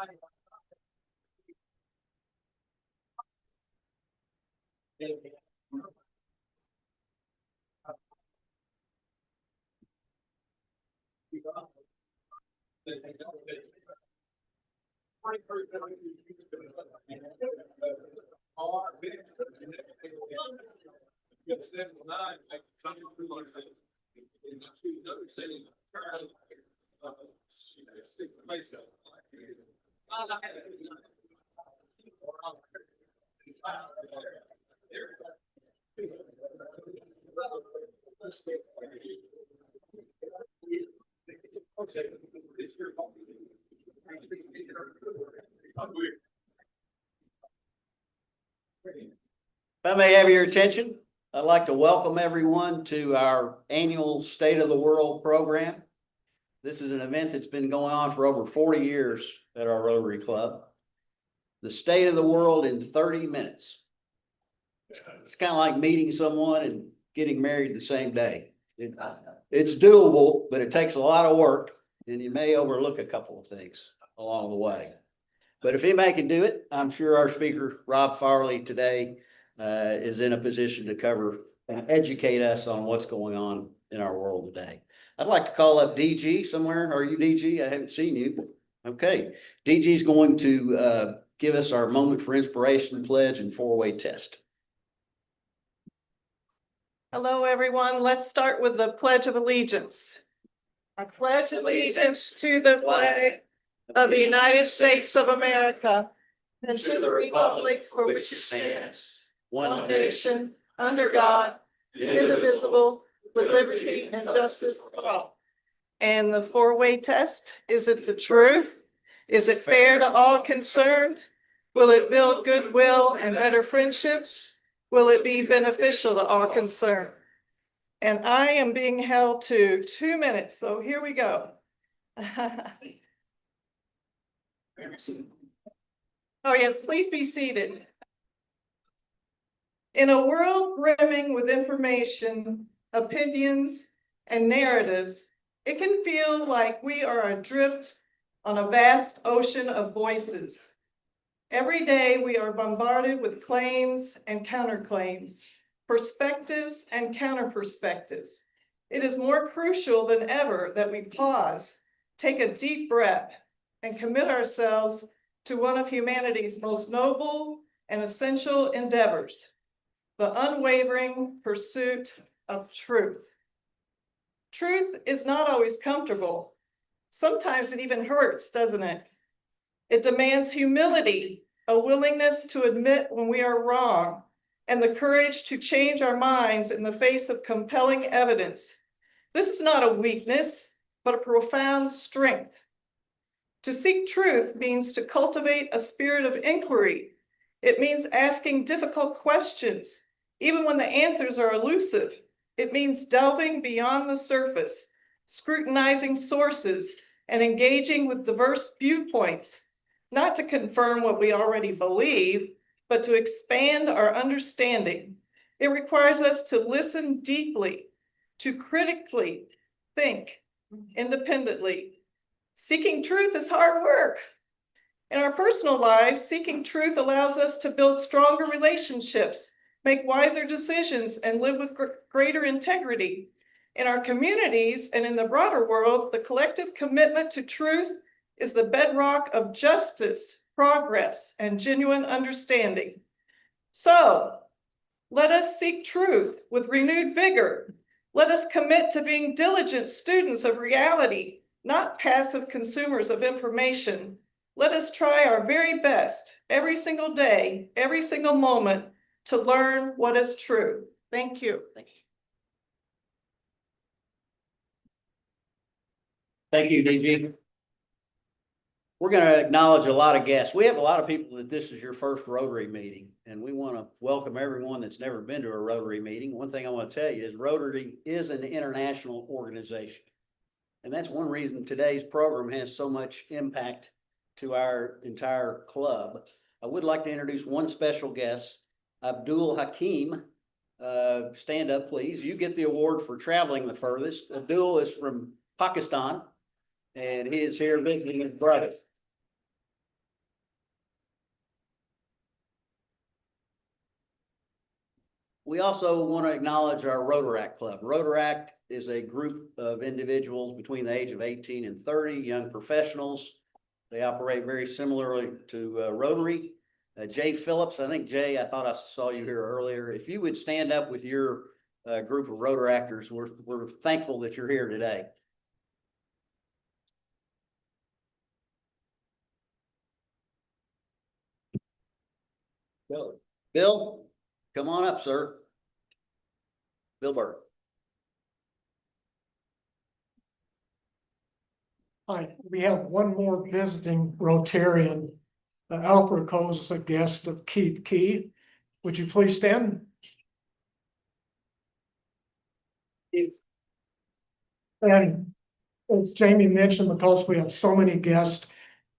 If I may have your attention, I'd like to welcome everyone to our annual State of the World program. This is an event that's been going on for over 40 years at our Rotary Club. The State of the World in 30 minutes. It's kind of like meeting someone and getting married the same day. It's doable, but it takes a lot of work, and you may overlook a couple of things along the way. But if anybody can do it, I'm sure our speaker, Rob Farley, today is in a position to cover and educate us on what's going on in our world today. I'd like to call up DG somewhere. Are you DG? I haven't seen you. Okay. DG is going to give us our moment for inspiration pledge and four-way test. Hello, everyone. Let's start with the Pledge of Allegiance. I pledge allegiance to the flag of the United States of America and to the republic for which it stands, one nation, under God, indivisible, with liberty and justice for all. And the four-way test, is it the truth? Is it fair to all concerned? Will it build goodwill and better friendships? Will it be beneficial to all concerned? And I am being held to 2 minutes, so here we go. Oh yes, please be seated. In a world brimming with information, opinions, and narratives, it can feel like we are adrift on a vast ocean of voices. Every day we are bombarded with claims and counterclaims, perspectives and counter-perspectives. It is more crucial than ever that we pause, take a deep breath, and commit ourselves to one of humanity's most noble and essential endeavors, the unwavering pursuit of truth. Truth is not always comfortable. Sometimes it even hurts, doesn't it? It demands humility, a willingness to admit when we are wrong, and the courage to change our minds in the face of compelling evidence. This is not a weakness, but a profound strength. To seek truth means to cultivate a spirit of inquiry. It means asking difficult questions, even when the answers are elusive. It means delving beyond the surface, scrutinizing sources, and engaging with diverse viewpoints, not to confirm what we already believe, but to expand our understanding. It requires us to listen deeply, to critically think independently. Seeking truth is hard work. In our personal lives, seeking truth allows us to build stronger relationships, make wiser decisions, and live with greater integrity. In our communities and in the broader world, the collective commitment to truth is the bedrock of justice, progress, and genuine understanding. So, let us seek truth with renewed vigor. Let us commit to being diligent students of reality, not passive consumers of information. Let us try our very best every single day, every single moment to learn what is true. Thank you. Thank you, DG. We're going to acknowledge a lot of guests. We have a lot of people that this is your first Rotary meeting, and we want to welcome everyone that's never been to a Rotary meeting. One thing I want to tell you is Rotary is an international organization. And that's one reason today's program has so much impact to our entire club. I would like to introduce one special guest, Abdul Hakim. Stand up, please. You get the award for traveling the furthest. Abdul is from Pakistan, and he is here visiting his brother. We also want to acknowledge our Rotaract Club. Rotaract is a group of individuals between the age of 18 and 30, young professionals. They operate very similarly to Rotary. Jay Phillips, I think Jay, I thought I saw you here earlier. If you would stand up with your group of Rotaractors, we're thankful that you're here today. Bill, come on up, sir. Bill Burke. Hi, we have one more visiting Rotarian. Alfred Coles is a guest of Keith Key. Would you please stand? And as Jamie mentioned, because we have so many guests,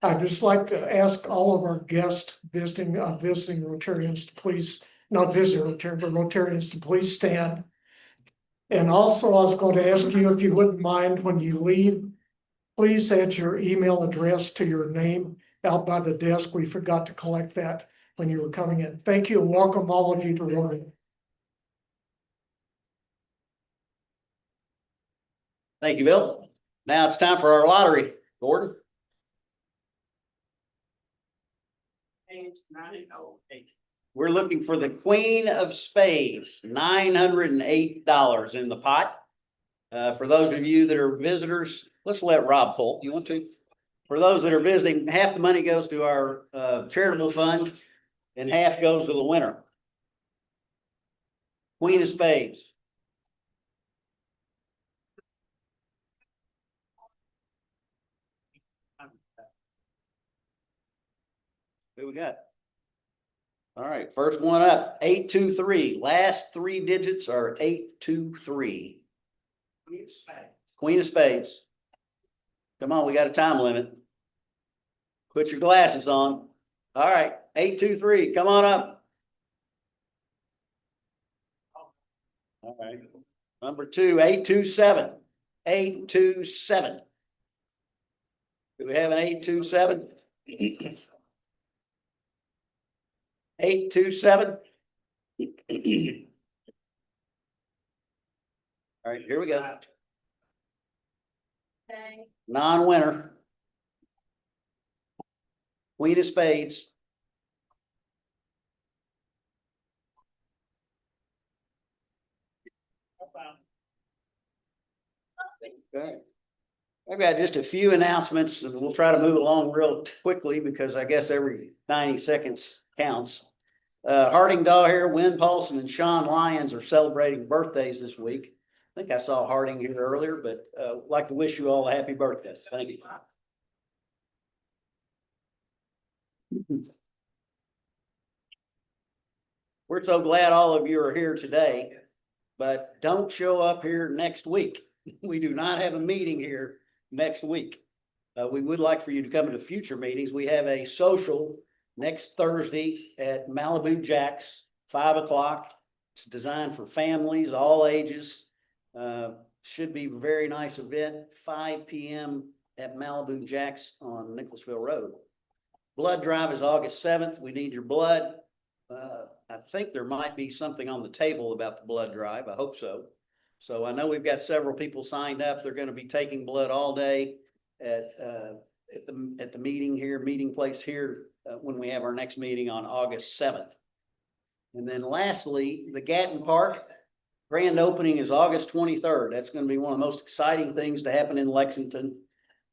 I'd just like to ask all of our guests visiting Rotarians to please, not visiting Rotarians, but Rotarians to please stand. And also, I was going to ask you if you wouldn't mind when you leave, please add your email address to your name out by the desk. We forgot to collect that when you were coming in. Thank you and welcome all of you to Rotary. Thank you, Bill. Now it's time for our lottery. Gordon? We're looking for the Queen of Spades, $908 in the pot. For those of you that are visitors, let's let Rob pull. You want to? For those that are visiting, half the money goes to our charitable fund and half goes to the winner. Queen of Spades. Who we got? All right, first one up, 823. Last three digits are 823. Queen of Spades. Come on, we got a time limit. Put your glasses on. All right, 823. Come on up. All right. Number two, 827. 827. Do we have an 827? 827. All right, here we go. Okay. Non-winner. Queen of Spades. Okay. I've got just a few announcements and we'll try to move along real quickly because I guess every 90 seconds counts. Harding Daw, Wynn Paulson, and Sean Lyons are celebrating birthdays this week. I think I saw Harding here earlier, but I'd like to wish you all a happy birthday. Thank you. We're so glad all of you are here today, but don't show up here next week. We do not have a meeting here next week. We would like for you to come to future meetings. We have a social next Thursday at Malibu Jack's, 5 o'clock. It's designed for families, all ages. Should be a very nice event, 5 p.m. at Malibu Jack's on Nicholasville Road. Blood drive is August 7th. We need your blood. I think there might be something on the table about the blood drive. I hope so. So I know we've got several people signed up. They're going to be taking blood all day at the meeting place here when we have our next meeting on August 7th. And then lastly, the Gatton Park grand opening is August 23rd. That's going to be one of the most exciting things to happen in Lexington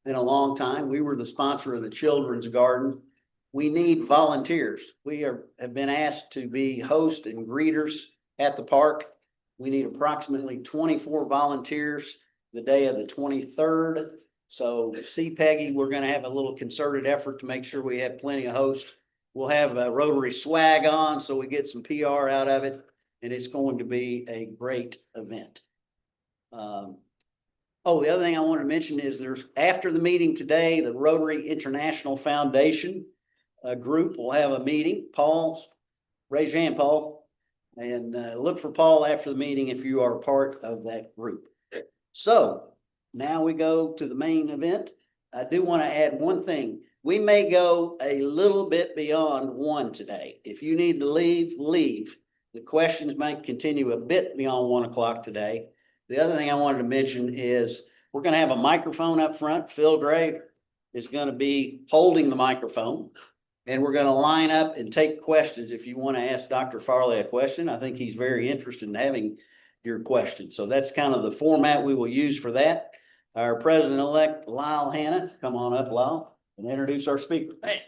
in a long time. We were the sponsor of the Children's Garden. We need volunteers. We have been asked to be host and greeters at the park. We need approximately 24 volunteers the day of the 23rd. So see Peggy, we're going to have a little concerted effort to make sure we have plenty of hosts. We'll have a Rotary swag on so we get some PR out of it. And it's going to be a great event. The other thing I want to mention is there's after the meeting today, the Rotary International Foundation group will have a meeting. Paul, raise your hand, Paul, and look for Paul after the meeting if you are a part of that group. So now we go to the main event. I do want to add one thing. We may go a little bit beyond one today. If you need to leave, leave. The questions might continue a bit beyond 1 o'clock today. The other thing I wanted to mention is we're going to have a microphone up front. Phil Gray is going to be holding the microphone. And we're going to line up and take questions. If you want to ask Dr. Farley a question, I think he's very interested in having your question. So that's kind of the format we will use for that. Our president-elect, Lyle Hanna, come on up, Lyle, and introduce our speaker. Hey,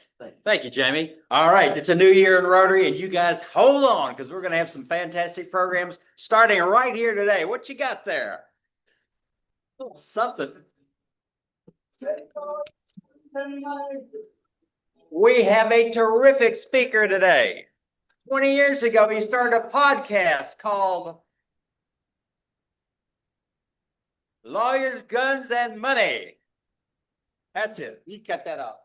thank you, Jamie. All right, it's a new year in Rotary, and you guys hold on because we're going to have some fantastic programs starting right here today. What you got there? Oh, something. We have a terrific speaker today. 20 years ago, he started a podcast called Lawyers, Guns, and Money. That's it. You cut that off.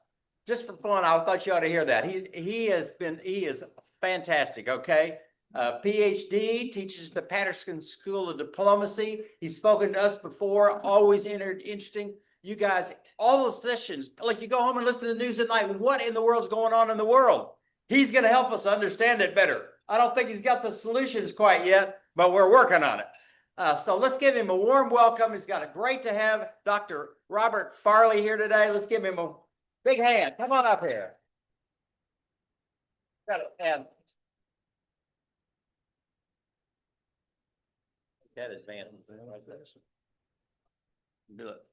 Just for fun, I thought you ought to hear that. He is fantastic, okay? PhD, teaches the Patterson School of Diplomacy. He's spoken to us before, always interesting. You guys, all those sessions, like you go home and listen to the news at night, what in the world's going on in the world? He's going to help us understand it better. I don't think he's got the solutions quite yet, but we're working on it. So let's give him a warm welcome. It's great to have Dr. Robert Farley here today. Let's give him a big hand. Come on up here. Got it. And that advance like this. Do it.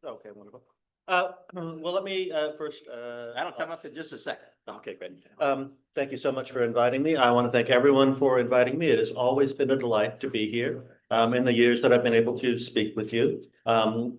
Okay, wonderful. Well, let me first. That'll come up in just a second. Okay, great. Thank you so much for inviting me. I want to thank everyone for inviting me. It has always been a delight to be here. In the years that I've been able to speak with you.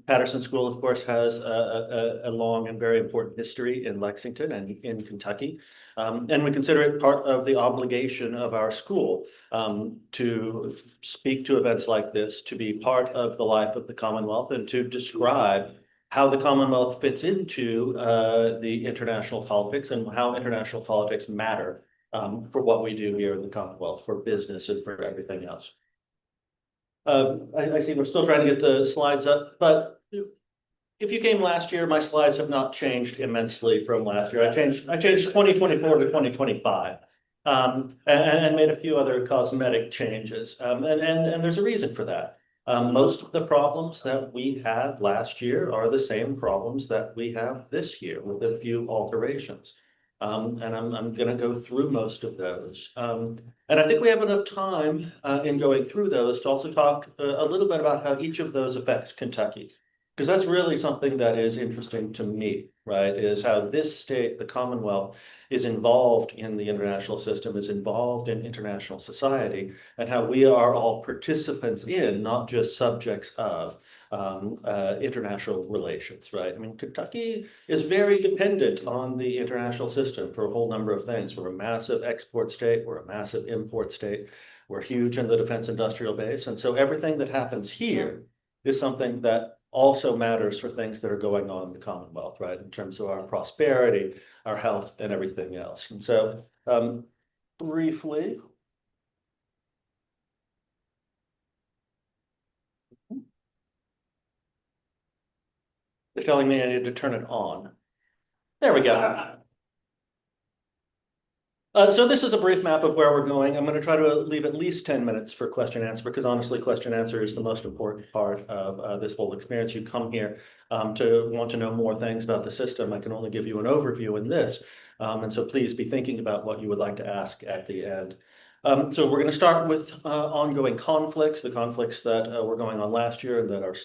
Patterson School, of course, has a long and very important history in Lexington and in Kentucky. And we consider it part of the obligation of our school to speak to events like this, to be part of the life of the Commonwealth, and to describe how the Commonwealth fits into the international politics and how international politics matter for what we do here in the Commonwealth, for business and for everything else. I see we're still trying to get the slides up, but if you came last year, my slides have not changed immensely from last year. I changed 2024 to 2025 and made a few other cosmetic changes. And there's a reason for that. Most of the problems that we had last year are the same problems that we have this year with a few alterations. And I'm going to go through most of those. And I think we have enough time in going through those to also talk a little bit about how each of those affects Kentucky. Because that's really something that is interesting to me, right? Is how this state, the Commonwealth, is involved in the international system, is involved in international society, and how we are all participants in, not just subjects of, international relations, right? I mean, Kentucky is very dependent on the international system for a whole number of things. We're a massive export state, we're a massive import state, we're huge in the defense industrial base, and so everything that happens here is something that also matters for things that are going on in the Commonwealth, right? In terms of our prosperity, our health, and everything else. And so, briefly, they're telling me I need to turn it on. There we go. So this is a brief map of where we're going. I'm going to try to leave at least 10 minutes for question answer, because honestly, question answer is the most important part of this whole experience. You come here to want to know more things about the system. I can only give you an overview in this. And so please be thinking about what you would like to ask at the end. So we're going to start with ongoing conflicts, the conflicts that were going on last year and that are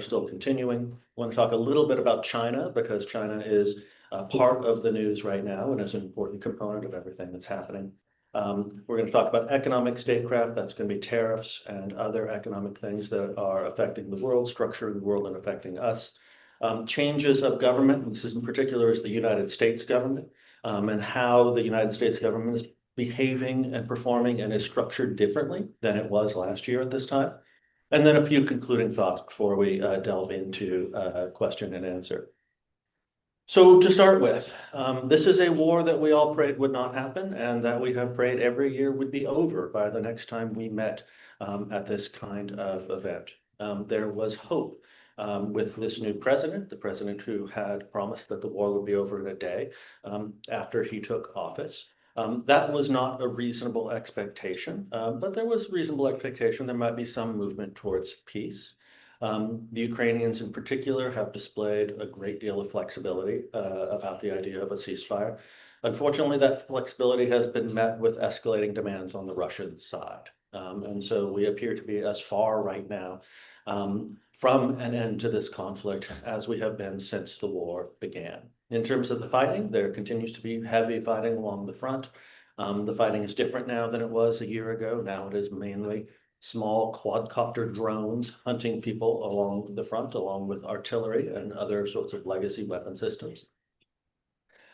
still continuing. I want to talk a little bit about China, because China is part of the news right now and is an important component of everything that's happening. We're going to talk about economic statecraft. That's going to be tariffs and other economic things that are affecting the world, structuring the world and affecting us. Changes of government, and this is in particular is the United States government, and how the United States government is behaving and performing and is structured differently than it was last year at this time. And then a few concluding thoughts before we delve into question and answer. So to start with, this is a war that we all prayed would not happen, and that we have prayed every year would be over by the next time we met at this kind of event. There was hope with this new president, the president who had promised that the war would be over in a day after he took office. That was not a reasonable expectation, but there was reasonable expectation there might be some movement towards peace. The Ukrainians in particular have displayed a great deal of flexibility about the idea of a ceasefire. Unfortunately, that flexibility has been met with escalating demands on the Russian side. And so we appear to be as far right now from an end to this conflict as we have been since the war began. In terms of the fighting, there continues to be heavy fighting along the front. The fighting is different now than it was a year ago. Now it is mainly small quadcopter drones hunting people along the front, along with artillery and other sorts of legacy weapon systems.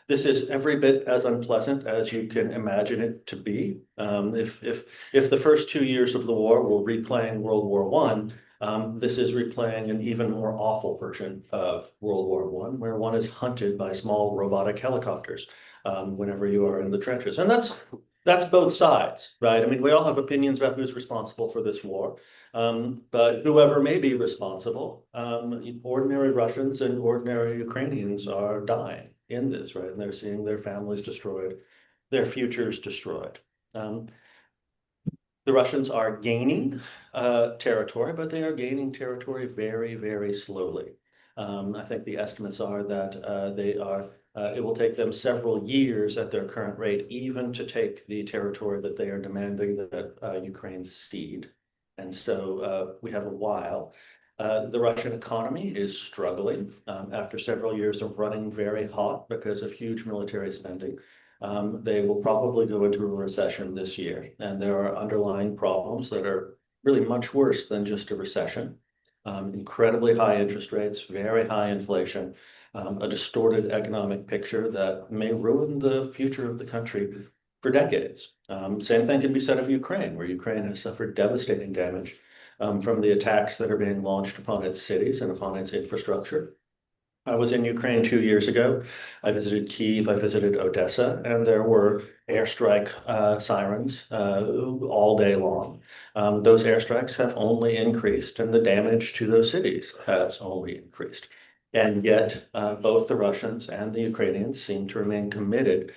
This is every bit as unpleasant as you can imagine it to be. If the first 2 years of the war were replaying World War I, this is replaying an even more awful version of World War I, where one is hunted by small robotic helicopters whenever you are in the trenches. And that's both sides, right? I mean, we all have opinions about who's responsible for this war, but whoever may be responsible, ordinary Russians and ordinary Ukrainians are dying in this, right? And they're seeing their families destroyed, their futures destroyed. The Russians are gaining territory, but they are gaining territory very, very slowly. I think the estimates are that it will take them several years at their current rate, even to take the territory that they are demanding that Ukraine cede. And so we have a while. The Russian economy is struggling after several years of running very hot because of huge military spending. They will probably go into a recession this year, and there are underlying problems that are really much worse than just a recession. Incredibly high interest rates, very high inflation, a distorted economic picture that may ruin the future of the country for decades. Same thing can be said of Ukraine, where Ukraine has suffered devastating damage from the attacks that are being launched upon its cities and upon its infrastructure. I was in Ukraine 2 years ago. I visited Kyiv, I visited Odessa, and there were airstrike sirens all day long. Those airstrikes have only increased, and the damage to those cities has only increased. And yet, both the Russians and the Ukrainians seem to remain committed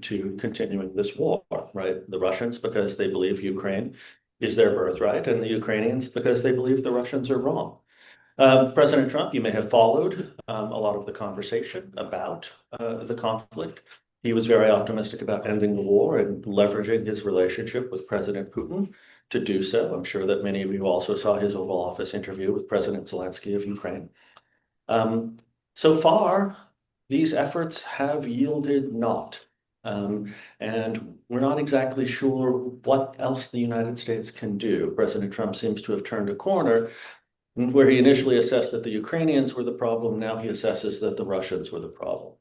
to continuing this war, right? The Russians, because they believe Ukraine is their birthright, and the Ukrainians, because they believe the Russians are wrong. President Trump, you may have followed a lot of the conversation about the conflict. He was very optimistic about ending the war and leveraging his relationship with President Putin to do so. I'm sure that many of you also saw his Oval Office interview with President Zelensky of Ukraine. So far, these efforts have yielded naught. And we're not exactly sure what else the United States can do. President Trump seems to have turned a corner. Where he initially assessed that the Ukrainians were the problem, now he assesses that the Russians were the problem.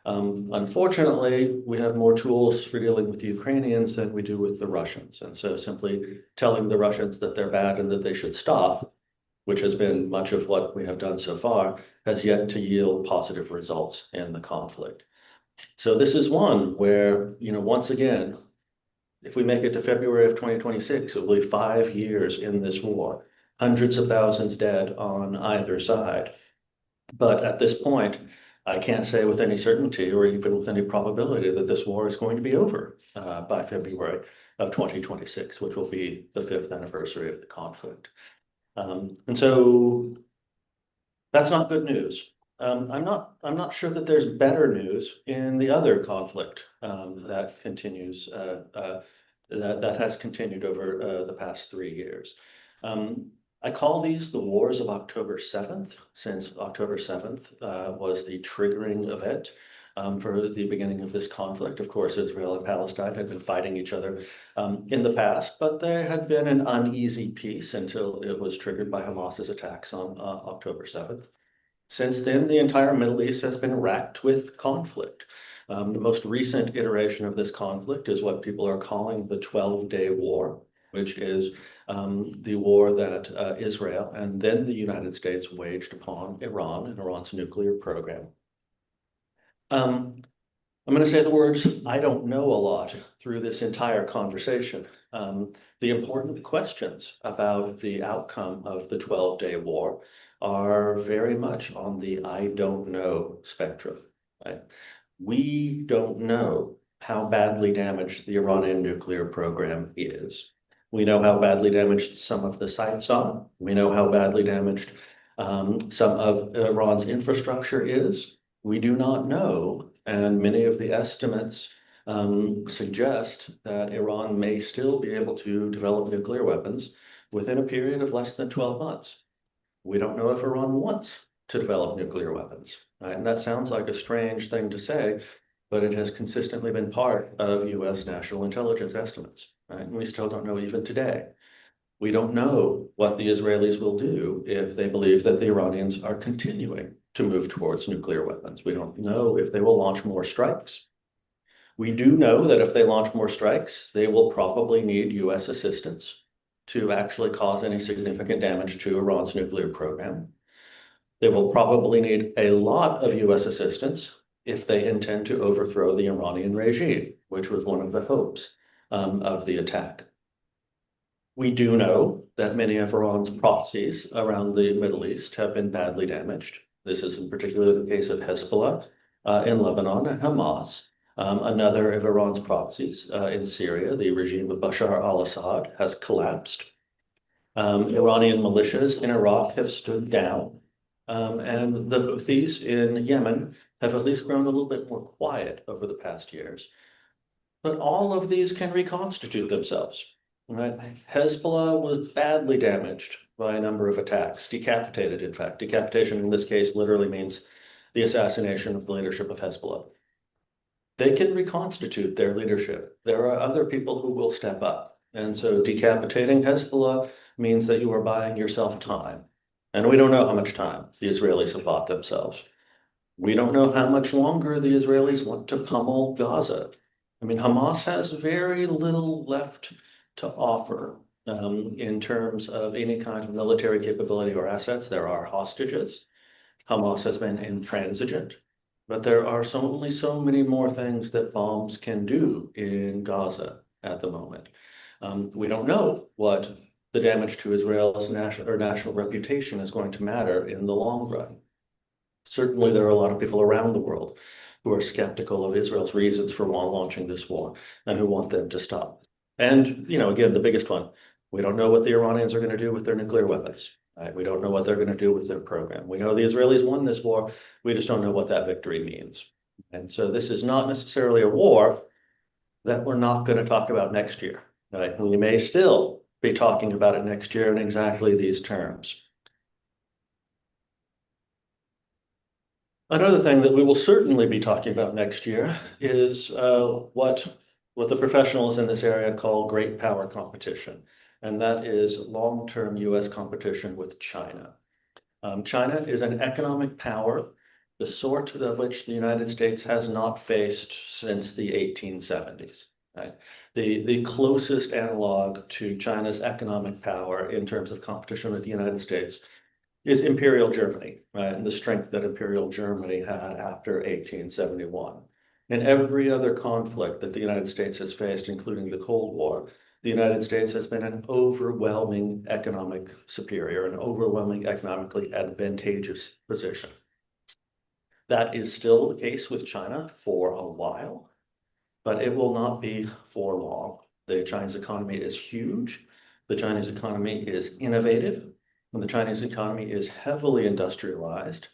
Unfortunately, we have more tools for dealing with the Ukrainians than we do with the Russians. And so simply telling the Russians that they're bad and that they should stop, which has been much of what we have done so far, has yet to yield positive results in the conflict. So this is one where, once again, if we make it to February of 2026, it will be 5 years in this war. Hundreds of thousands dead on either side. But at this point, I can't say with any certainty or even with any probability that this war is going to be over by February of 2026, which will be the 5th anniversary of the conflict. And so that's not good news. I'm not sure that there's better news in the other conflict that continues, that has continued over the past 3 years. I call these the wars of October 7th, since October 7th was the triggering event for the beginning of this conflict. Of course, Israel and Palestine had been fighting each other in the past, but there had been an uneasy peace until it was triggered by Hamas's attacks on October 7th. Since then, the entire Middle East has been racked with conflict. The most recent iteration of this conflict is what people are calling the 12-day war, which is the war that Israel and then the United States waged upon Iran and Iran's nuclear program. I'm going to say the words, I don't know a lot through this entire conversation, The important questions about the outcome of the 12-day war are very much on the I don't know spectrum, right? We don't know how badly damaged the Iranian nuclear program is. We know how badly damaged some of the sites are. We know how badly damaged some of Iran's infrastructure is. We do not know, and many of the estimates suggest that Iran may still be able to develop nuclear weapons within a period of less than 12 months. We don't know if Iran wants to develop nuclear weapons, right? And that sounds like a strange thing to say, but it has consistently been part of US national intelligence estimates, right? And we still don't know even today. We don't know what the Israelis will do if they believe that the Iranians are continuing to move towards nuclear weapons. We don't know if they will launch more strikes. We do know that if they launch more strikes, they will probably need US assistance to actually cause any significant damage to Iran's nuclear program. They will probably need a lot of US assistance if they intend to overthrow the Iranian regime, which was one of the hopes of the attack. We do know that many of Iran's proxies around the Middle East have been badly damaged. This is in particular the case of Hezbollah in Lebanon and Hamas. Another of Iran's proxies in Syria, the regime of Bashar al-Assad, has collapsed. Iranian militias in Iraq have stood down. And the Houthis in Yemen have at least grown a little bit more quiet over the past years. But all of these can reconstitute themselves. Right? Hezbollah was badly damaged by a number of attacks, decapitated, in fact. Decapitation in this case literally means the assassination of the leadership of Hezbollah. They can reconstitute their leadership. There are other people who will step up. And so decapitating Hezbollah means that you are buying yourself time. And we don't know how much time the Israelis have bought themselves. We don't know how much longer the Israelis want to pummel Gaza. I mean, Hamas has very little left to offer in terms of any kind of military capability or assets. There are hostages. Hamas has been intransigent, but there are only so many more things that bombs can do in Gaza at the moment. We don't know what the damage to Israel's national reputation is going to matter in the long run. Certainly, there are a lot of people around the world who are skeptical of Israel's reasons for launching this war and who want them to stop. And, you know, again, the biggest one, we don't know what the Iranians are going to do with their nuclear weapons. Right? We don't know what they're going to do with their program. We know the Israelis won this war. We just don't know what that victory means. And so this is not necessarily a war that we're not going to talk about next year. Right? We may still be talking about it next year in exactly these terms. Another thing that we will certainly be talking about next year is what the professionals in this area call great power competition, and that is long-term US competition with China. China is an economic power, the sort of which the United States has not faced since the 1870s. Right? The closest analog to China's economic power in terms of competition with the United States is Imperial Germany, right? And the strength that Imperial Germany had after 1871. In every other conflict that the United States has faced, including the Cold War, the United States has been an overwhelming economic superior, an overwhelming economically advantageous position. That is still the case with China for a while, but it will not be for long. The Chinese economy is huge. The Chinese economy is innovative. And the Chinese economy is heavily industrialized,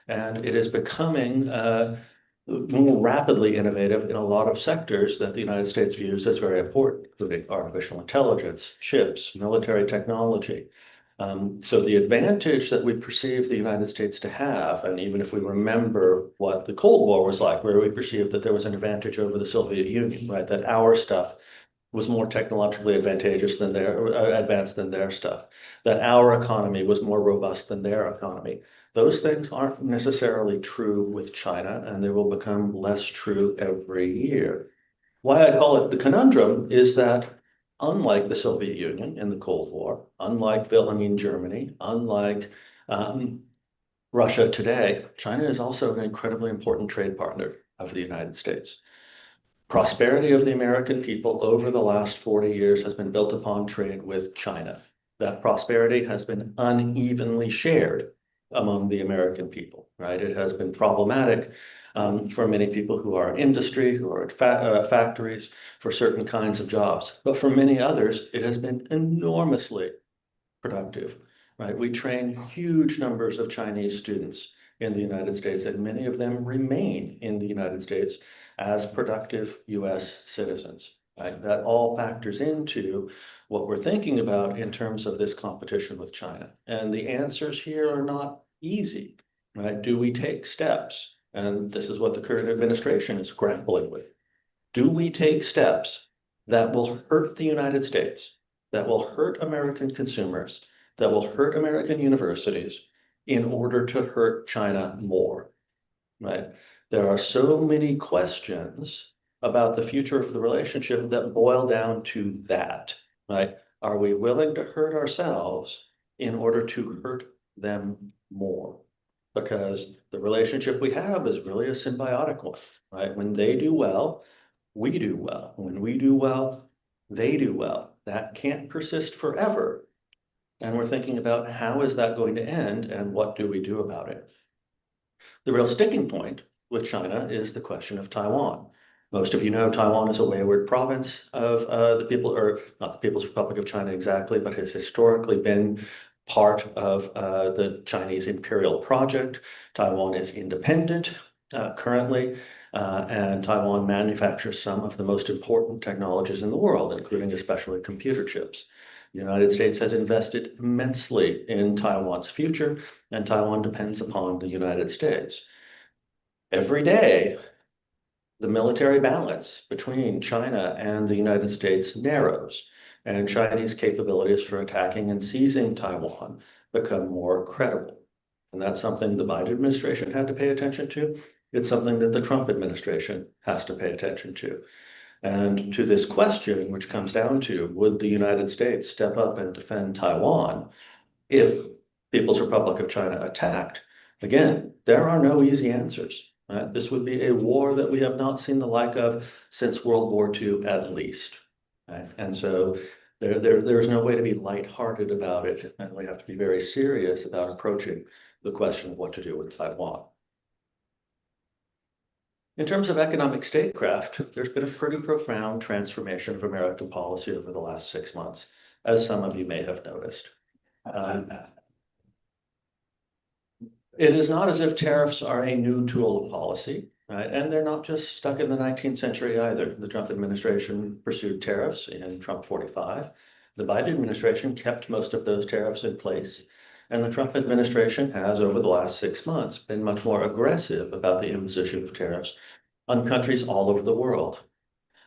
and it is becoming more rapidly innovative in a lot of sectors that the United States views as very important, including artificial intelligence, chips, military technology. So the advantage that we perceive the United States to have, and even if we remember what the Cold War was like, where we perceived that there was an advantage over the Soviet Union, right? That our stuff was more technologically advantageous than advanced than their stuff, that our economy was more robust than their economy. Those things aren't necessarily true with China, and they will become less true every year. Why I call it the conundrum is that unlike the Soviet Union in the Cold War, unlike Wilhelmine Germany, unlike Russia today, China is also an incredibly important trade partner of the United States. prosperity of the American people over the last 40 years has been built upon trade with China. That prosperity has been unevenly shared among the American people, right? It has been problematic for many people who are in industry, who are at factories, for certain kinds of jobs. But for many others, it has been enormously productive, right? We train huge numbers of Chinese students in the United States, and many of them remain in the United States as productive US citizens, right? That all factors into what we're thinking about in terms of this competition with China. And the answers here are not easy, right? Do we take steps? And this is what the current administration is grappling with. Do we take steps that will hurt the United States, that will hurt American consumers, that will hurt American universities in order to hurt China more, right? There are so many questions about the future of the relationship that boil down to that, right? Are we willing to hurt ourselves in order to hurt them more? Because the relationship we have is really a symbiotic one, right? When they do well, we do well. When we do well, they do well. That can't persist forever. And we're thinking about how is that going to end and what do we do about it? The real sticking point with China is the question of Taiwan. Most of you know Taiwan is a wayward province of the people, or not the People's Republic of China exactly, but has historically been part of the Chinese imperial project. Taiwan is independent currently, and Taiwan manufactures some of the most important technologies in the world, including especially computer chips. The United States has invested immensely in Taiwan's future, and Taiwan depends upon the United States. Every day, the military balance between China and the United States narrows, and Chinese capabilities for attacking and seizing Taiwan become more credible. And that's something the Biden administration had to pay attention to. It's something that the Trump administration has to pay attention to. And to this question, which comes down to, would the United States step up and defend Taiwan if People's Republic of China attacked? Again, there are no easy answers. This would be a war that we have not seen the like of since World War II, at least. Right? And so there's no way to be lighthearted about it. And we have to be very serious about approaching the question of what to do with Taiwan. In terms of economic statecraft, there's been a pretty profound transformation of American policy over the last 6 months, as some of you may have noticed. It is not as if tariffs are a new tool of policy, right? And they're not just stuck in the 19th century either. The Trump administration pursued tariffs in Trump 45. The Biden administration kept most of those tariffs in place. And the Trump administration has, over the last 6 months, been much more aggressive about the imposition of tariffs on countries all over the world.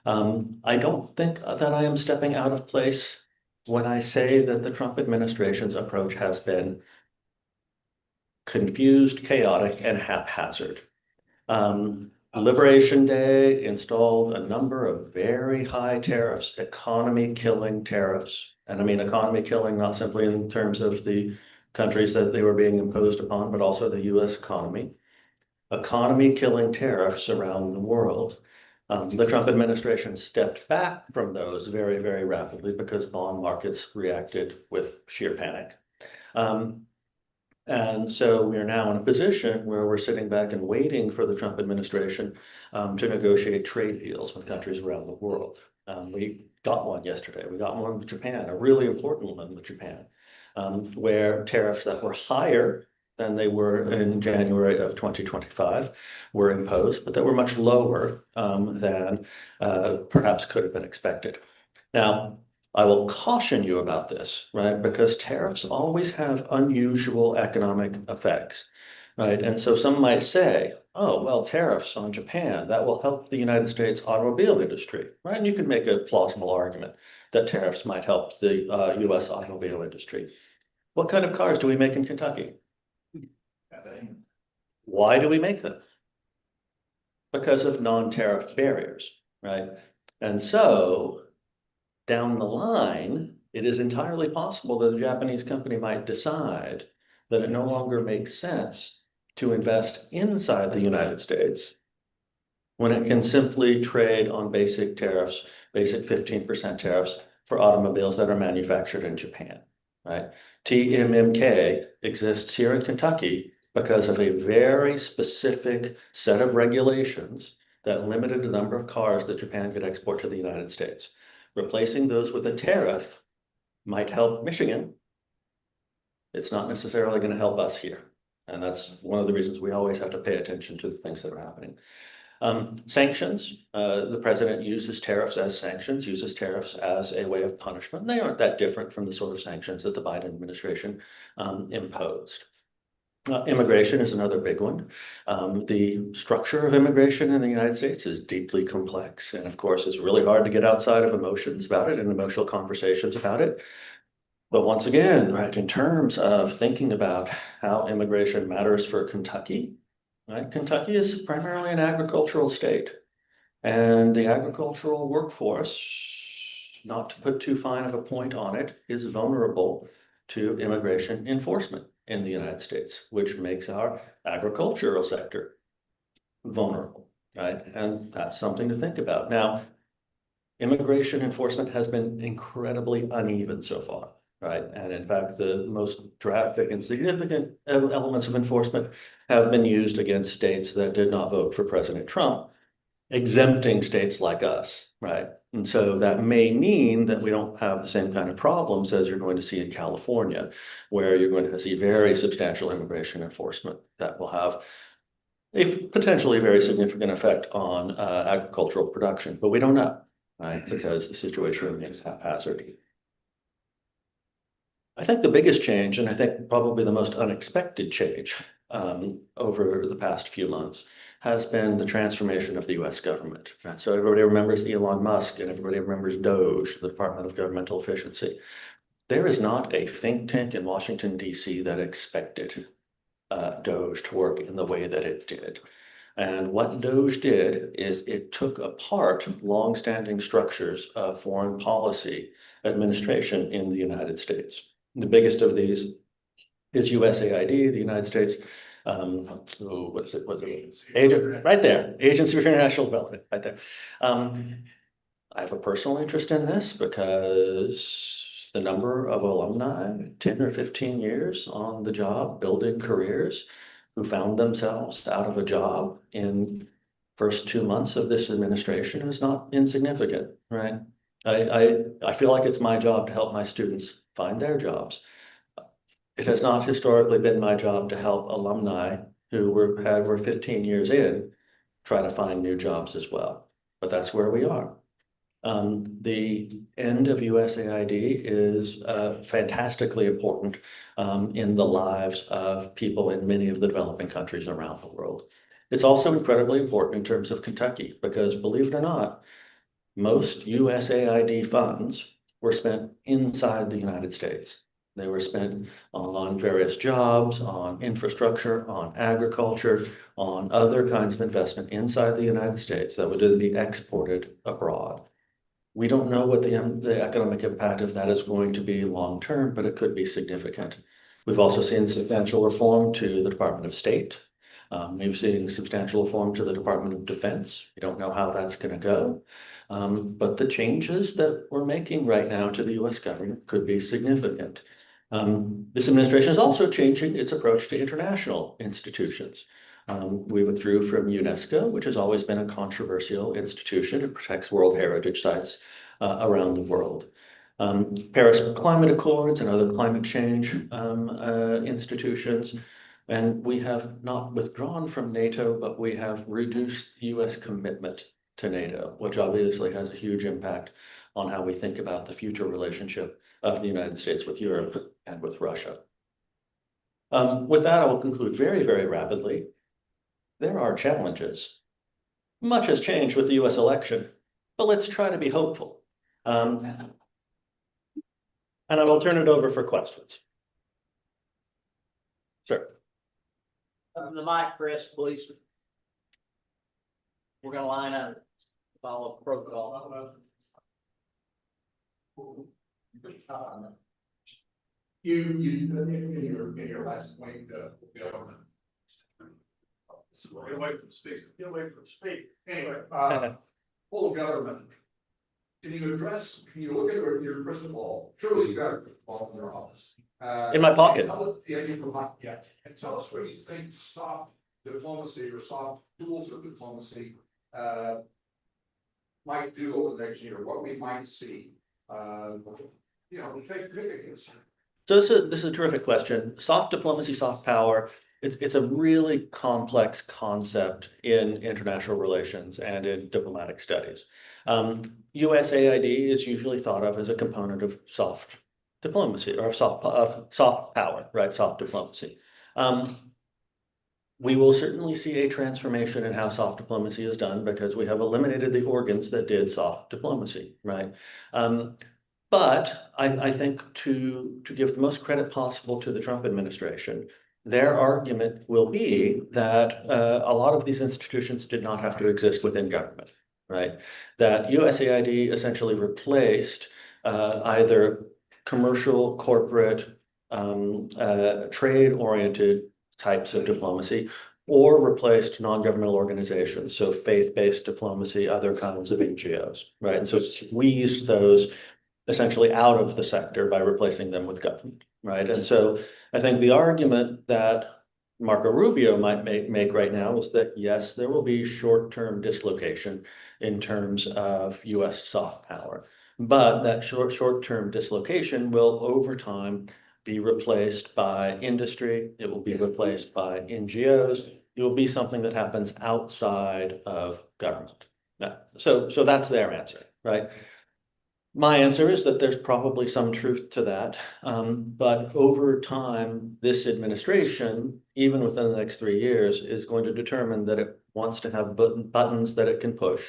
I don't think that I am stepping out of place when I say that the Trump administration's approach has been confused, chaotic, and haphazard. Liberation Day installed a number of very high tariffs, economy-killing tariffs. And I mean economy-killing not simply in terms of the countries that they were being imposed upon, but also the US economy. Economy-killing tariffs around the world. The Trump administration stepped back from those very, very rapidly because bond markets reacted with sheer panic. And so we are now in a position where we're sitting back and waiting for the Trump administration to negotiate trade deals with countries around the world. We got one yesterday. We got one with Japan, a really important one with Japan, where tariffs that were higher than they were in January of 2025 were imposed, but that were much lower than perhaps could have been expected. Now, I will caution you about this, right? Because tariffs always have unusual economic effects, right? And so some might say, oh, well, tariffs on Japan, that will help the United States automobile industry, right? And you can make a plausible argument that tariffs might help the US automobile industry. What kind of cars do we make in Kentucky? Why do we make them? Because of non-tariff barriers, right? And so down the line, it is entirely possible that a Japanese company might decide that it no longer makes sense to invest inside the United States when it can simply trade on basic tariffs, basic 15% tariffs for automobiles that are manufactured in Japan, right? TMMK exists here in Kentucky because of a very specific set of regulations that limited the number of cars that Japan could export to the United States. Replacing those with a tariff might help Michigan. It's not necessarily going to help us here. And that's one of the reasons we always have to pay attention to the things that are happening. Sanctions, the president uses tariffs as sanctions, uses tariffs as a way of punishment. They aren't that different from the sort of sanctions that the Biden administration imposed. Immigration is another big one. The structure of immigration in the United States is deeply complex. And of course, it's really hard to get outside of emotions about it and emotional conversations about it. But once again, right, in terms of thinking about how immigration matters for Kentucky, right? Kentucky is primarily an agricultural state. And the agricultural workforce, not to put too fine of a point on it, is vulnerable to immigration enforcement in the United States, which makes our agricultural sector vulnerable, right? And that's something to think about. Now, immigration enforcement has been incredibly uneven so far, right? And in fact, the most drastic and significant elements of enforcement have been used against states that did not vote for President Trump, exempting states like us, right? And so that may mean that we don't have the same kind of problems as you're going to see in California, where you're going to see very substantial immigration enforcement that will have a potentially very significant effect on agricultural production, but we don't know, right? Because the situation remains haphazard. I think the biggest change, and I think probably the most unexpected change over the past few months, has been the transformation of the US government. Right? So everybody remembers Elon Musk and everybody remembers DOGE, the Department of Governmental Efficiency. There is not a think tank in Washington, D.C. that expected DOGE to work in the way that it did. And what DOGE did is it took apart longstanding structures of foreign policy administration in the United States. The biggest of these is USAID, the United States. What is it? Agent, right there, Agency for International Development, right there. I have a personal interest in this because the number of alumni, 10 or 15 years on the job, building careers, who found themselves out of a job in first 2 months of this administration is not insignificant, right? I feel like it's my job to help my students find their jobs. It has not historically been my job to help alumni who were 15 years in try to find new jobs as well. But that's where we are. The end of USAID is fantastically important in the lives of people in many of the developing countries around the world. It's also incredibly important in terms of Kentucky, because believe it or not, most USAID funds were spent inside the United States. They were spent on various jobs, on infrastructure, on agriculture, on other kinds of investment inside the United States that would then be exported abroad. We don't know what the economic impact of that is going to be long term, but it could be significant. We've also seen substantial reform to the Department of State. We've seen substantial reform to the Department of Defense. We don't know how that's going to go. But the changes that we're making right now to the US government could be significant. This administration is also changing its approach to international institutions. We withdrew from UNESCO, which has always been a controversial institution. It protects World Heritage Sites around the world. Paris Climate Accords and other climate change institutions. And we have not withdrawn from NATO, but we have reduced US commitment to NATO, which obviously has a huge impact on how we think about the future relationship of the United States with Europe and with Russia. With that, I will conclude very, very rapidly. There are challenges. Much has changed with the US election, but let's try to be hopeful. And I will turn it over for questions. Sir. The mic, Chris, please. We're gonna line up, follow protocol. You in your last point, Get away from the speak, get away from the speak. Anyway, full government. Can you look at your crystal ball? Surely you got a crystal ball in your office. In my pocket. Yeah, and tell us what you think soft diplomacy or soft tools of diplomacy, might do over the next year, what we might see. Take a concern. So this is a terrific question. Soft diplomacy, soft power, it's a really complex concept in international relations and in diplomatic studies. USAID is usually thought of as a component of soft diplomacy or soft power, right? Soft diplomacy. We will certainly see a transformation in how soft diplomacy is done because we have eliminated the organs that did soft diplomacy, right? But I think to give the most credit possible to the Trump administration, their argument will be that a lot of these institutions did not have to exist within government, right? That USAID essentially replaced either commercial, corporate, trade-oriented types of diplomacy or replaced non-governmental organizations, so faith-based diplomacy, other kinds of NGOs, right? And so squeezed those essentially out of the sector by replacing them with government, right? And so I think the argument that Marco Rubio might make right now is that, yes, there will be short-term dislocation in terms of US soft power, but that short-term dislocation will over time be replaced by industry. It will be replaced by NGOs. It will be something that happens outside of government. Now, so that's their answer, right? My answer is that there's probably some truth to that. But over time, this administration, even within the next 3 years, is going to determine that it wants to have buttons that it can push.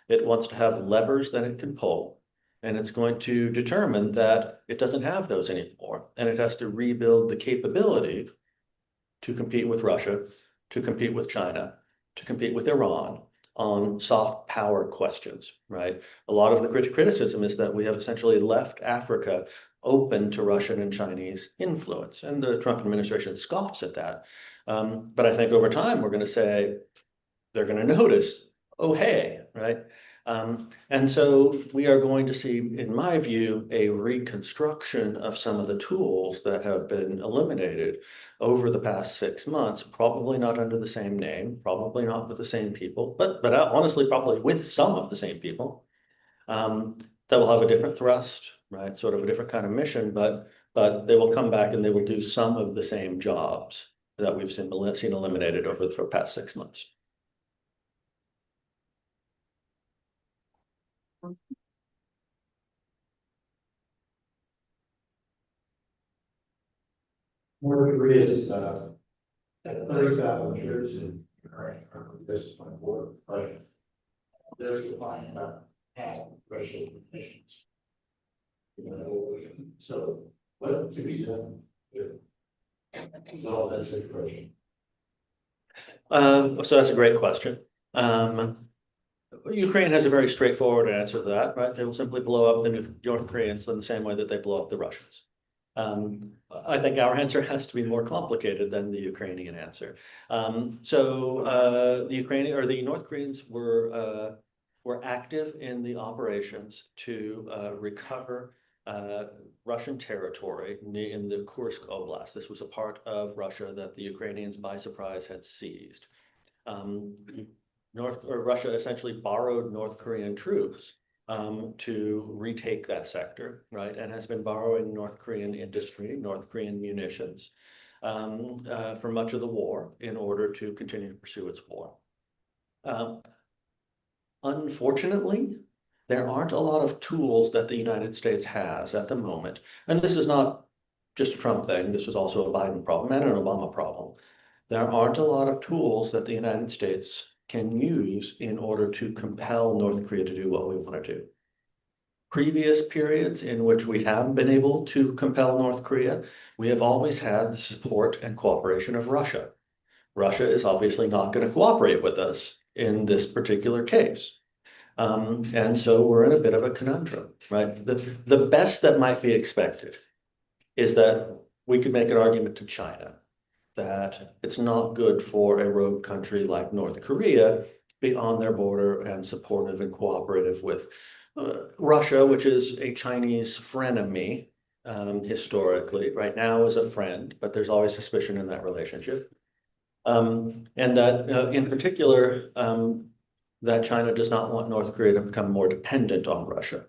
It wants to have levers that it can pull. And it's going to determine that it doesn't have those anymore. And it has to rebuild the capability to compete with Russia, to compete with China, to compete with Iran on soft power questions, right? A lot of the criticism is that we have essentially left Africa open to Russian and Chinese influence. And the Trump administration scoffs at that. But I think over time, we're going to say, they're going to notice, oh, hey, right? And so we are going to see, in my view, a reconstruction of some of the tools that have been eliminated over the past 6 months, probably not under the same name, probably not with the same people, but honestly, probably with some of the same people that will have a different thrust, right? Sort of a different kind of mission, but they will come back and they will do some of the same jobs that we've seen eliminated over the past 6 months. North Korea is at 30,000 troops in Ukraine. This is my board, right? There's the line about half racial nations. So what can be done to resolve that situation? So that's a great question. Ukraine has a very straightforward answer to that, right? They will simply blow up the North Koreans in the same way that they blow up the Russians. I think our answer has to be more complicated than the Ukrainian answer. The Ukrainian or the North Koreans were active in the operations to recover Russian territory in the Kursk Oblast. This was a part of Russia that the Ukrainians by surprise had seized. Russia essentially borrowed North Korean troops to retake that sector, right? And has been borrowing North Korean industry, North Korean munitions for much of the war in order to continue to pursue its war. Unfortunately, there aren't a lot of tools that the United States has at the moment. And this is not just a Trump thing. This was also a Biden problem and an Obama problem. There aren't a lot of tools that the United States can use in order to compel North Korea to do what we want to do. Previous periods in which we have been able to compel North Korea, we have always had the support and cooperation of Russia. Russia is obviously not going to cooperate with us in this particular case. And so we're in a bit of a conundrum, right? The best that might be expected is that we could make an argument to China that it's not good for a rogue country like North Korea be on their border and supportive and cooperative with Russia, which is a Chinese frenemy historically. Right now is a friend, but there's always suspicion in that relationship. And that in particular, that China does not want North Korea to become more dependent on Russia.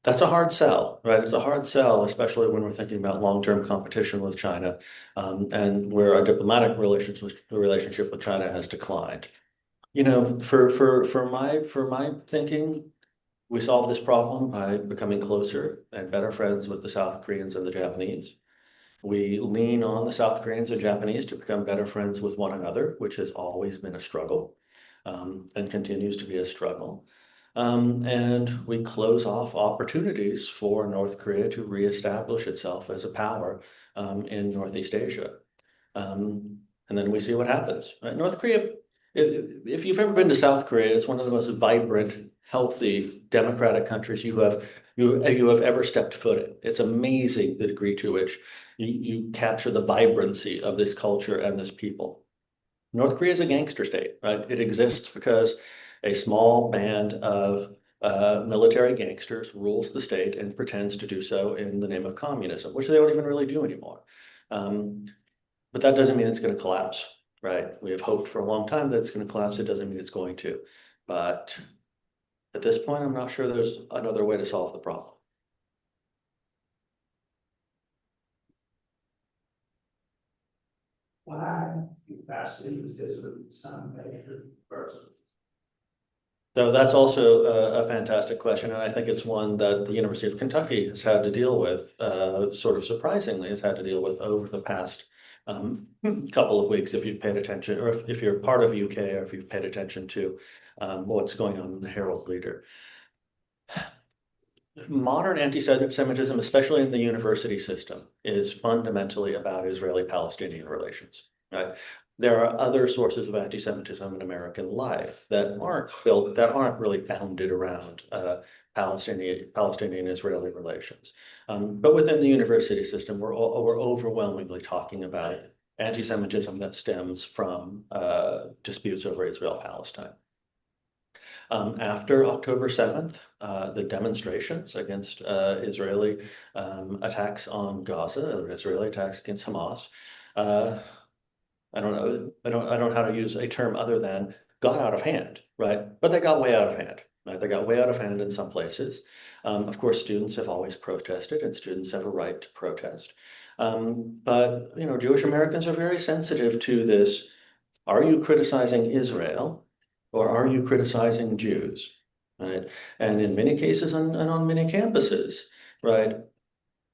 That's a hard sell, right? It's a hard sell, especially when we're thinking about long-term competition with China, and where our diplomatic relationship with China has declined. You know, for my thinking, we solve this problem by becoming closer and better friends with the South Koreans and the Japanese. We lean on the South Koreans and Japanese to become better friends with one another, which has always been a struggle, and continues to be a struggle. And we close off opportunities for North Korea to reestablish itself as a power in Northeast Asia. And then we see what happens. Right? North Korea, if you've ever been to South Korea, it's one of the most vibrant, healthy, democratic countries you have ever stepped foot in. It's amazing the degree to which you capture the vibrancy of this culture and this people. North Korea is a gangster state, right? It exists because a small band of military gangsters rules the state and pretends to do so in the name of communism, which they don't even really do anymore. But that doesn't mean it's going to collapse, right? We have hoped for a long time that it's going to collapse. It doesn't mean it's going to. But at this point, I'm not sure there's another way to solve the problem. Why capacity is with some major person? So that's also a fantastic question, and I think it's one that the University of Kentucky has had to deal with, sort of surprisingly, has had to deal with over the past couple of weeks, if you've paid attention, or if you're part of UK, or if you've paid attention to what's going on in the Herald Leader. Modern anti-Semitism, especially in the university system, is fundamentally about Israeli-Palestinian relations, right? There are other sources of anti-Semitism in American life that aren't really founded around Palestinian-Israeli relations. But within the university system, we're overwhelmingly talking about anti-Semitism that stems from disputes over Israel-Palestine. After October 7th, the demonstrations against Israeli attacks on Gaza, or Israeli attacks against Hamas, I don't know how to use a term other than got out of hand, right? But they got way out of hand, right? They got way out of hand in some places. Of course, students have always protested, and students have a right to protest. But, you know, Jewish Americans are very sensitive to this. Are you criticizing Israel, or are you criticizing Jews, right? And in many cases and on many campuses, right,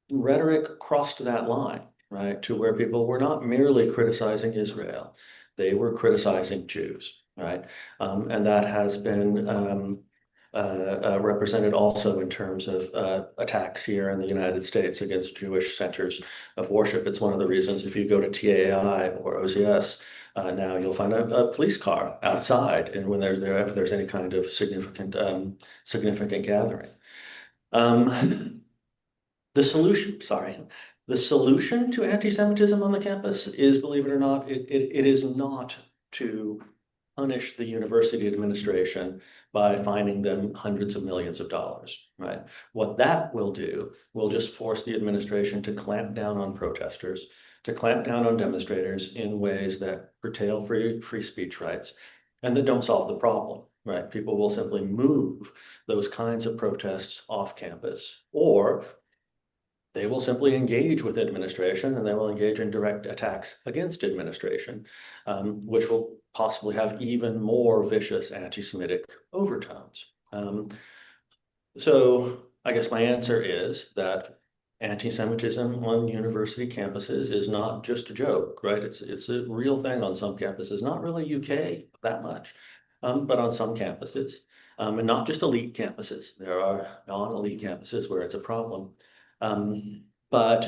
rhetoric crossed that line, right, to where people were not merely criticizing Israel, they were criticizing Jews, right? And that has been represented also in terms of attacks here in the United States against Jewish centers of worship. It's one of the reasons if you go to TAI or OCS, now you'll find a police car outside, and when if there's any kind of significant gathering. The solution to anti-Semitism on the campus is, believe it or not, it is not to punish the university administration by fining them hundreds of millions of dollars, right? What that will do will just force the administration to clamp down on protesters, to clamp down on demonstrators in ways that curtail free speech rights and that don't solve the problem, right? People will simply move those kinds of protests off campus, or they will simply engage with administration, and they will engage in direct attacks against administration, which will possibly have even more vicious anti-Semitic overtones. So I guess my answer is that anti-Semitism on university campuses is not just a joke, right? It's a real thing on some campuses, not really UK that much, but on some campuses, and not just elite campuses. There are non-elite campuses where it's a problem. But,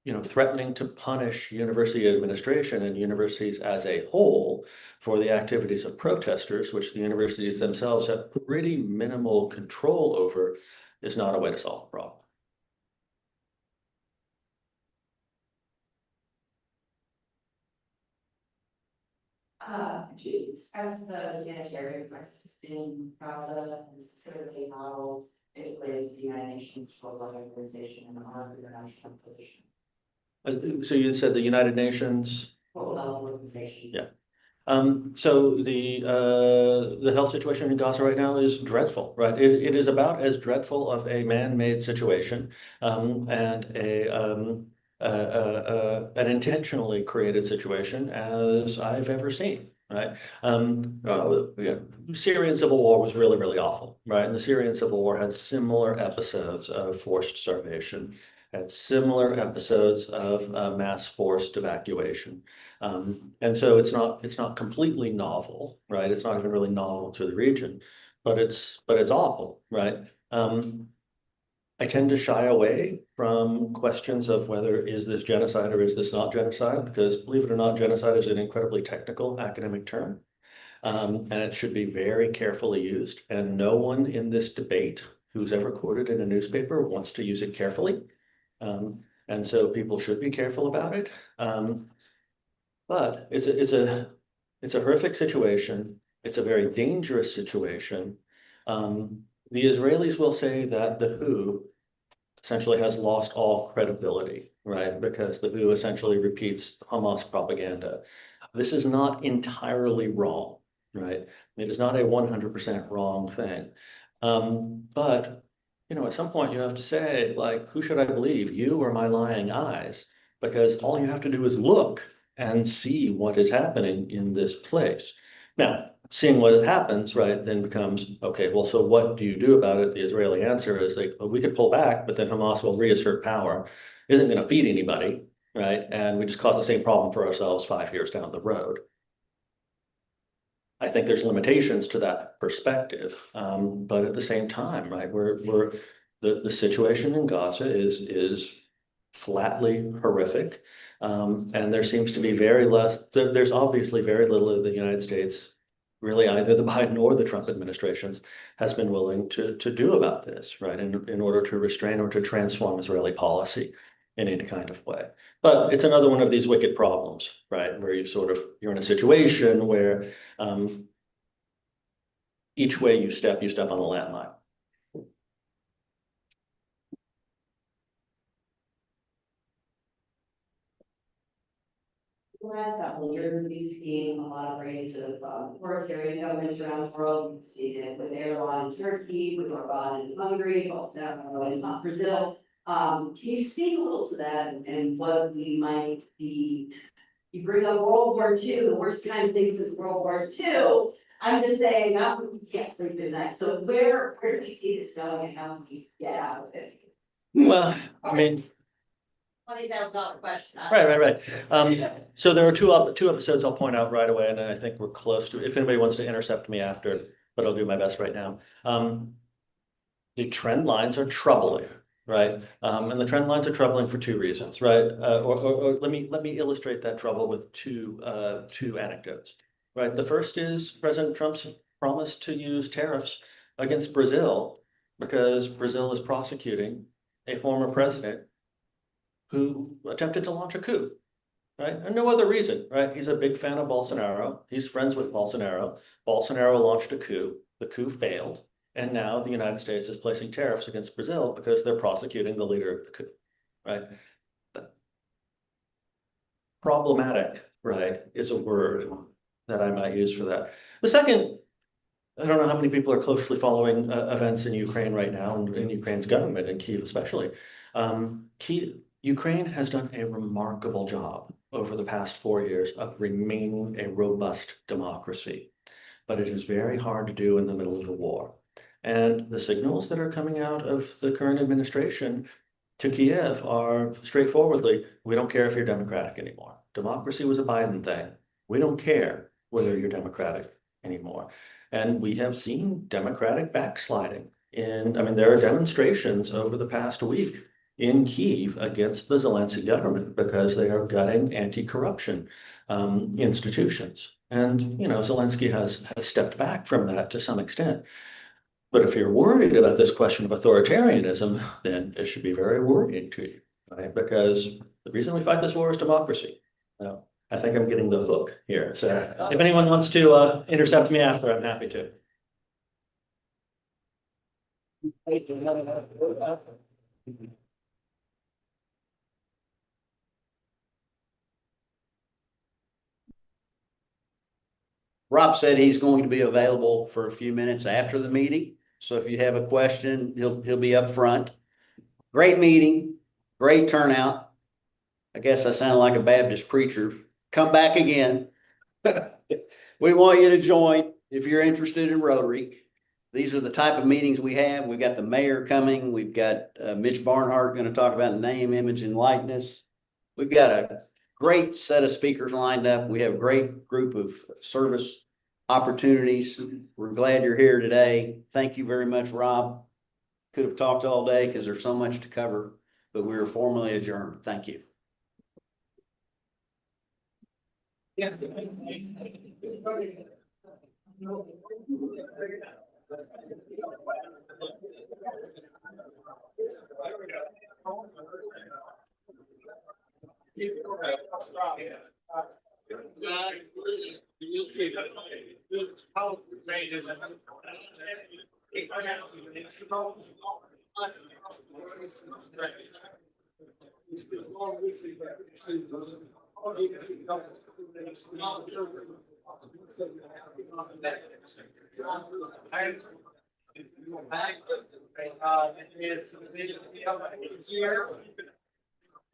you know, threatening to punish university administration and universities as a whole for the activities of protesters, which the universities themselves have pretty minimal control over, is not a way to solve the problem. To discuss the humanitarian crisis in Gaza and specifically how it's related to the United Nations World Health Organization and our international position. So you said the United Nations. World Health Organization. Yeah. So the health situation in Gaza right now is dreadful, right? It is about as dreadful of a man-made situation and an intentionally created situation as I've ever seen, right? Syrian civil war was really, really awful, right? And the Syrian civil war had similar episodes of forced starvation, had similar episodes of mass forced evacuation. And so it's not completely novel, right? It's not even really novel to the region, but it's awful, right? I tend to shy away from questions of whether is this genocide or is this not genocide, because believe it or not, genocide is an incredibly technical academic term. And it should be very carefully used. And no one in this debate who's ever quoted in a newspaper wants to use it carefully. And so people should be careful about it. But it's a horrific situation. It's a very dangerous situation. The Israelis will say that the WHO essentially has lost all credibility, right? Because the WHO essentially repeats Hamas propaganda. This is not entirely wrong, right? It is not a 100% wrong thing. But at some point you have to say, like, who should I believe, you or my lying eyes? Because all you have to do is look and see what is happening in this place. Now, seeing what happens, right, then becomes, okay, well, so what do you do about it? The Israeli answer is like, well, we could pull back, but then Hamas will reassert power, isn't going to feed anybody, right? And we just cause the same problem for ourselves 5 years down the road. I think there's limitations to that perspective, but at the same time, right, the situation in Gaza is flatly horrific, and there seems to be there's obviously very little of the United States, really either the Biden or the Trump administrations, has been willing to do about this, right, in order to restrain or to transform Israeli policy in any kind of way. But it's another one of these wicked problems, right, where you're in a situation where each way you step on a landmine. The last couple of years, we've seen a lot of reigns of authoritarian governments around the world. We've seen it with Erdogan in Turkey, with Orban in Hungary, Bolsonaro in Brazil. Can you speak a little to that and what we might be? You bring up World War II, the worst kind of things is World War II. I'm just saying, yes, they've been that. So where do we see this going and how do we get out of it? Well, I mean, $20,000 question. right. So there are two episodes I'll point out right away, and then I think we're close to, if anybody wants to intercept me after, but I'll do my best right now. The trend lines are troubling, right? And the trend lines are troubling for two reasons, right? Or let me illustrate that trouble with two anecdotes, right? The first is President Trump's promise to use tariffs against Brazil because Brazil is prosecuting a former president who attempted to launch a coup, right? And no other reason, right? He's a big fan of Bolsonaro. He's friends with Bolsonaro. Bolsonaro launched a coup. The coup failed. And now the United States is placing tariffs against Brazil because they're prosecuting the leader of the coup, right? Problematic, right, is a word that I might use for that. The second, I don't know how many people are closely following events in Ukraine right now, and in Ukraine's government, in Kyiv especially. Ukraine has done a remarkable job over the past 4 years of remaining a robust democracy, but it is very hard to do in the middle of a war. And the signals that are coming out of the current administration to Kiev are straightforwardly, we don't care if you're Democratic anymore. Democracy was a Biden thing. We don't care whether you're Democratic anymore. And we have seen Democratic backsliding. There are demonstrations over the past week in Kyiv against the Zelensky government because they are gutting anti-corruption institutions. And, Zelensky has stepped back from that to some extent. But if you're worried about this question of authoritarianism, then it should be very worrying to you, right? Because the reason we fight this war is democracy. I think I'm getting the hook here. So if anyone wants to intercept me after, I'm happy to. Rob said he's going to be available for a few minutes after the meeting. So if you have a question, he'll be up front. Great meeting, great turnout. I guess I sound like a Baptist preacher. Come back again. We want you to join if you're interested in Rotary. These are the type of meetings we have. We've got the mayor coming. We've got Mitch Barnhart going to talk about name, image, and likeness. We've got a great set of speakers lined up. We have a great group of service opportunities. We're glad you're here today. Thank you very much, Rob. Could have talked all day because there's so much to cover, but we are formally adjourned. Thank you. Yeah. It's here.